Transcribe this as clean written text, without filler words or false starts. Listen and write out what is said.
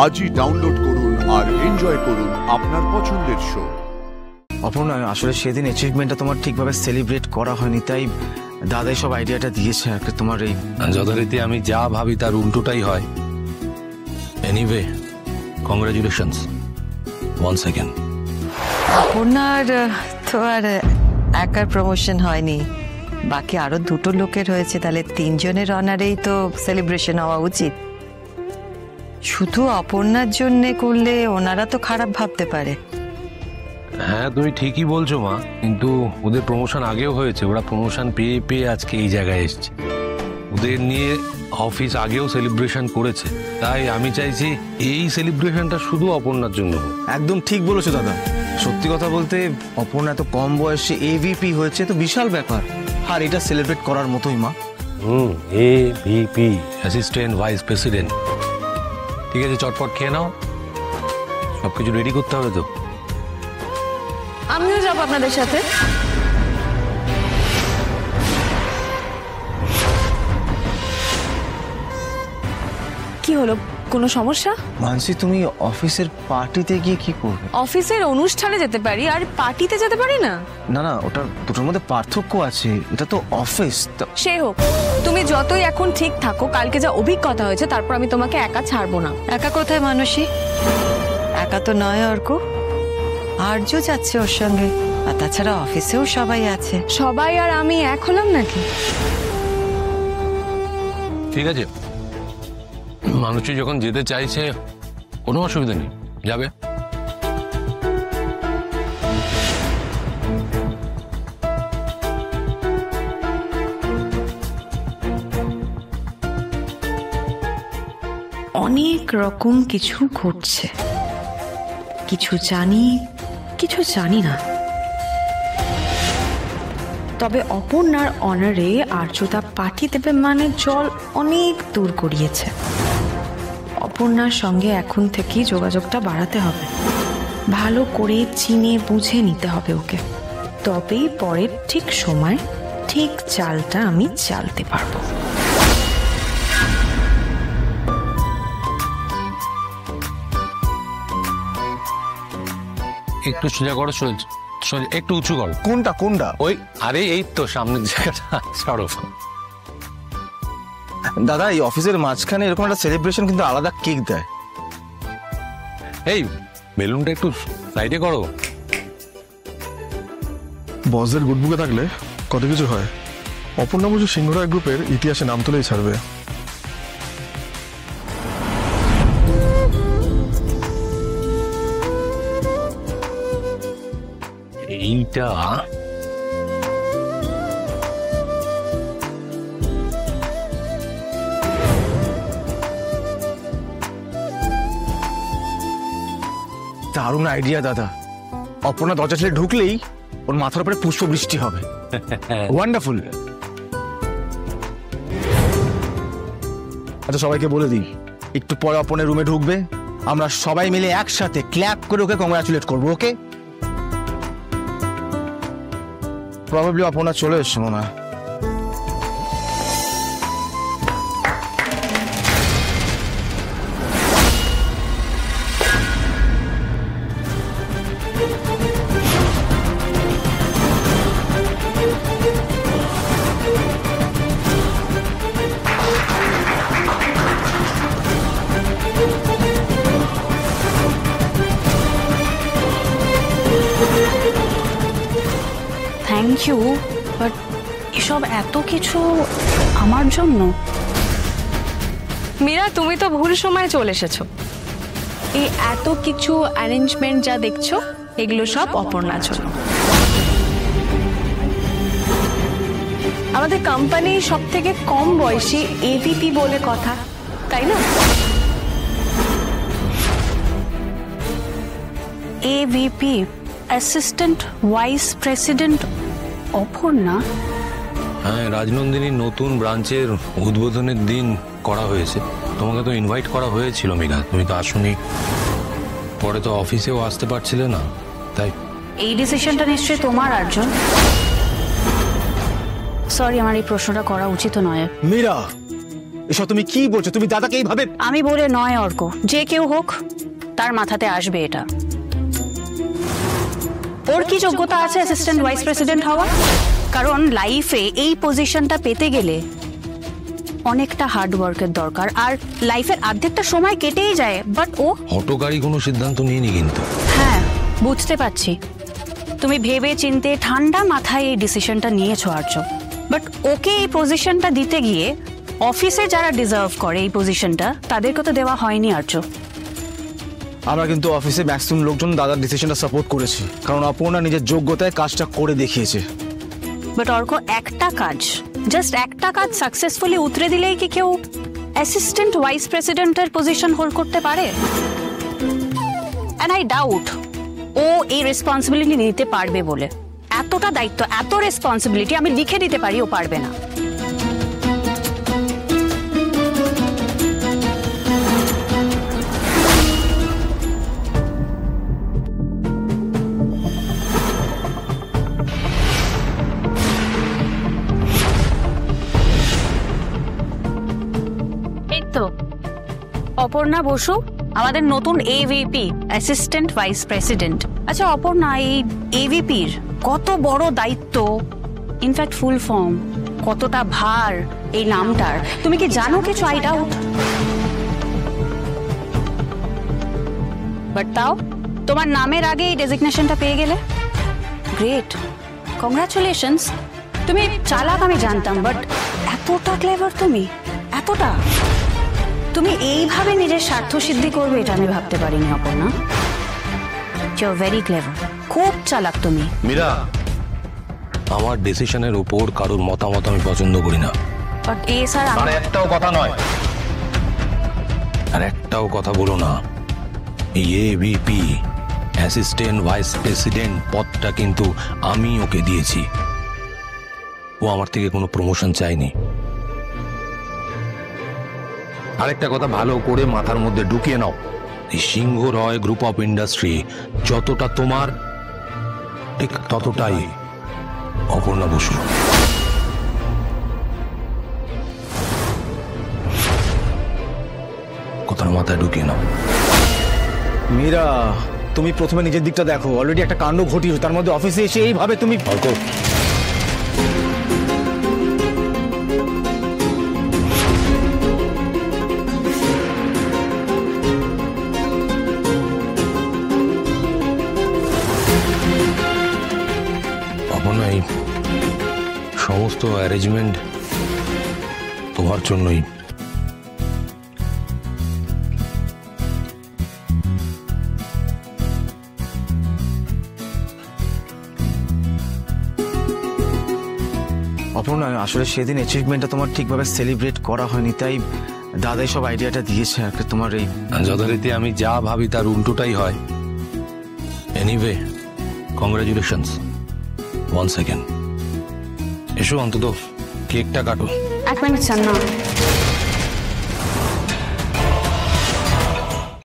আজই ডাউনলোড করুন আর এনজয় করুন আপনার পছন্দের শো। অপর্ণা, আসলে সেদিন অ্যাচিভমেন্টটা তোমার ঠিকভাবে সেলিব্রেট করা হয়নি, তাই দাদাই সব আইডিয়াটা দিয়েছে আর কি। তোমার এই যথারীতি আমি যা ভাবি তার উল্টোটাই হয়। Anyway, congratulations once again. অপর্ণার তো আর একার প্রমোশন হয়নি, বাকি আরো দুটো লোকের হয়েছে, তাহলে তিনজনের অনারেই তো সেলিব্রেশন হওয়া উচিত। শুধু অপর্ণার জন্য করলে ওনারা তো খারাপ ভাবতে পারে। হ্যাঁ, তুমি ঠিকই বলছো মা, কিন্তু ওদের প্রমোশন আগেও হয়েছে, ওরা প্রমোশন পেয়ে পেয়ে আজকে এই জায়গায় এসছে। ওদের নিয়ে অফিস আগেও সেলিব্রেশন করেছে, তাই আমি চাইছি এই সেলিব্রেশনটা শুধু অপর্ণার জন্য। একদম ঠিক বলেছো দাদা। সত্যি কথা বলতে অপর্ণা এত কম বয়সে এভিপি হয়েছে, তো বিশাল ব্যাপার, আর এটা সেলিব্রেট করার মতোই মা। AVP, assistant vice president. ঠিক আছে, চটপট খেয়ে নাও, সবকিছু রেডি করতে হবে তো। আমিও যাবো আপনাদের সাথে। কি হলো, কোনো সমস্যা? মানসি, তুমি অফিসের পার্টিতে গিয়ে কি করবে? অফিসের অনুষ্ঠানে যেতে পারি, আর পার্টিতে যেতে পারি না? না না, ওটা দুটোর মধ্যে পার্থক্য আছে। এটা তো অফিস। সে হোক, তুমি যতই এখন ঠিক থাকো, কালকে যা অভিজ্ঞতা হয়েছে তারপর আমি তোমাকে একা ছাড়বো না। একা কোথায় মানসী? একা তো নয় অর্ক, আর্য যাচ্ছে ওর সঙ্গে, আর তাছাড়া অফিসেও সবাই আছে। সবাই আর আমি এক হলাম নাকি? ঠিক আছে, মানুষই যখন যেতে চাইছে কোনো অসুবিধা নেই, যাবে। অনেক রকম কিছু ঘটছে, কিছু জানি, কিছু জানি না। তবে অপর্ণার অনারে আর্যতা পাঠিয়ে দেবে মানে জল অনেক দূর গড়িয়েছে। অপর্ণার সঙ্গে এখন থেকেই যোগাযোগটা বাড়াতে হবে, ভালো করে চিনে বুঝে নিতে হবে ওকে, তবেই পরের ঠিক সময় ঠিক চালটা আমি চালতে পারবো। একটু সোজা করো, একটু উঁচু করো। কোনটা কোনটা? ওই, আরে এই তো সামনের জায়গাটা সরো। দাদা, এই অফিসের মাঝখানে এরকম একটা সেলিব্রেশন কিন্তু আলাদা কেক দেয়। এই বেলুনটা একটু সাইডে করো। বসের গুডবুকে থাকলে কত কিছু হয়। অপর্ণা বুঝু সিংহরায় গ্রুপের ইতিহাসে নাম তুলেই ছাড়বে। এইটা দারুণ আইডিয়া দাদা। অপর্ণা দরজা ছেড়ে ঢুকলেই ওর মাথার উপরে পুষ্প বৃষ্টি হবে। ওয়ান্ডারফুল। আচ্ছা, সবাইকে বলে দিই, একটু পরে অপর্ণার রুমে ঢুকবে, আমরা সবাই মিলে একসাথে ক্ল্যাপ করে ওকে কংগ্রাচুলেট করবো। ওকে? প্রবাবলি অপর্ণা চলে এসছে মনে হয়। থ্যাংক ইউ, বাট এসব এত কিছু আমার জন্য? মীরা, তুমি তো ভুল সময় চলে এসেছো। এই এত কিছু অ্যারেঞ্জমেন্ট যা দেখছো, এগুলো সব অপর্ণার জন্য। আমাদের কোম্পানি সব থেকে কম বয়সী এভিপি বলে কথা, তাই না? AVP, assistant vice president Aparna? হ্যাঁ, রাজনন্দিনীর নতুন ব্রাঞ্চের উদ্বোধনের দিন করা হয়েছে। তোমাকে তো ইনভাইট করা হয়েছিল মীরা, তুমি তো আসোনি। পরে তো অফিসেও আসতে পারছিলে না, তাই এই ডিসিশনটা নিশ্চয়ই তোমার আর্জুন। সরি, আমার এই প্রশ্নটা করা উচিত নয়। মীরা, এসব তুমি কি বলছো? তুমি দাদাকে এইভাবে... আমি বলে নয় অর্ক, যে কেউ হোক তার মাথাতে আসবে এটা। ওর কি যোগ্যতা আছে অ্যাসিস্ট্যান্ট ভাইস প্রেসিডেন্ট হওয়ার? কারণ লাইফে এই পজিশনটা পেতে গেলে অনেকটা হার্ড ওয়ার্কের দরকার, আর লাইফের অর্ধেকটা সময় কেটেই যায়। বাট ও হঠকারী কোনো সিদ্ধান্ত নিয়েনি কিন্তু। হ্যাঁ, বুঝতে পারছি তুমি ভেবে চিনতে ঠান্ডা মাথায় এই ডিসিশনটা নিয়েছো আর্য, বাট ওকে এই পজিশনটা দিতে গিয়ে অফিসে যারা ডিজার্ভ করে এই পজিশনটা তাদেরকে তো দেওয়া হয়নি আর্য। আমরা কিন্তু অফিসে ম্যাক্সিমাম লোকজন দাদার ডিসিশনটা সাপোর্ট করেছি, কারণ অপর্ণা নিজের যোগ্যতায় কাজটা করে দেখিয়েছে। বাট অর্ক, একটা কাজ, জাস্ট একটা কাজ সাকসেসফুলি উতরে দিলেই কি কেউ অ্যাসিস্ট্যান্ট ভাইস প্রেসিডেন্টের পজিশন হোল্ড করতে পারে? এন্ড আই ডাউট ও এই রেসপন্সিবিলিটি নিতে পারবে বলে। এতটা দায়িত্ব, এত রেসপন্সিবিলিটি আমি লিখে দিতে পারি, ও পারবে না। অপর্ণা বসু আমাদের নতুন এভিপি, অ্যাসিস্ট্যান্ট ভাইস প্রেসিডেন্ট। আচ্ছা অপর্ণা, এই এভিপির কত বড় দায়িত্ব, ইনফ্যাক্ট ফুল ফর্ম, কতটা ভার এই নামটার, তুমি কি জানো কিছু? I doubt. বাট তাও তোমার নামের আগে এই ডেজিগনেশনটা পেয়ে গেলে গ্রেট, কংগ্রাচুলেশনস। তুমি চালাক আমি জানতাম, বাট এতটা ক্লেভার তুমি, এতটা তুমি এইভাবে নিজের স্বার্থ সিদ্ধি করবে এটা আমি ভাবতে পারিনি Aparna. You are very clever, খুব চালাক তুমি। মীরা, আমার ডিসিশনের উপর কারোর মতামত আমি পছন্দ করি না। বাট এ স্যার, আর একটাও কথা নয়, আর একটাও কথা বলো না। এই এভিপি, অ্যাসিস্ট্যান্ট ভাইস প্রেসিডেন্ট পদটা কিন্তু আমি ওকে দিয়েছি, ও আমার থেকে কোনো প্রমোশন চায়নি। আরেকটা কথা ভালো করে মাথার মধ্যে ঢুকিয়ে নাও, এই সিংহ রয় গ্রুপ অফ ইন্ডাস্ট্রি যতটা তোমার, ঠিক ততটাই অপর্ণা বসু। কথার মাথায় ঢুকিয়ে নাও। মীরা, তুমি প্রথমে নিজের দিকটা দেখো, অলরেডি একটা কাণ্ড ঘটিয়েছো, তার মধ্যে অফিসে এসে এইভাবে তুমি... অর্ক, অপর্ণা, সমস্ত অ্যারেঞ্জমেন্ট তোমার জন্যই। অপর্ণা, আসলে সেদিন অ্যাচিভমেন্টটা তোমার ঠিকভাবে সেলিব্রেট করা হয়নি, তাই দাদাই সব আইডিয়াটা দিয়েছে আর কি। তোমার এই যথারীতি আমি যা ভাবি তার উল্টোটাই হয়। Anyway, congratulations one second. এসো অন্তত কেকটা কাটো। এক মিনিট স্যার, না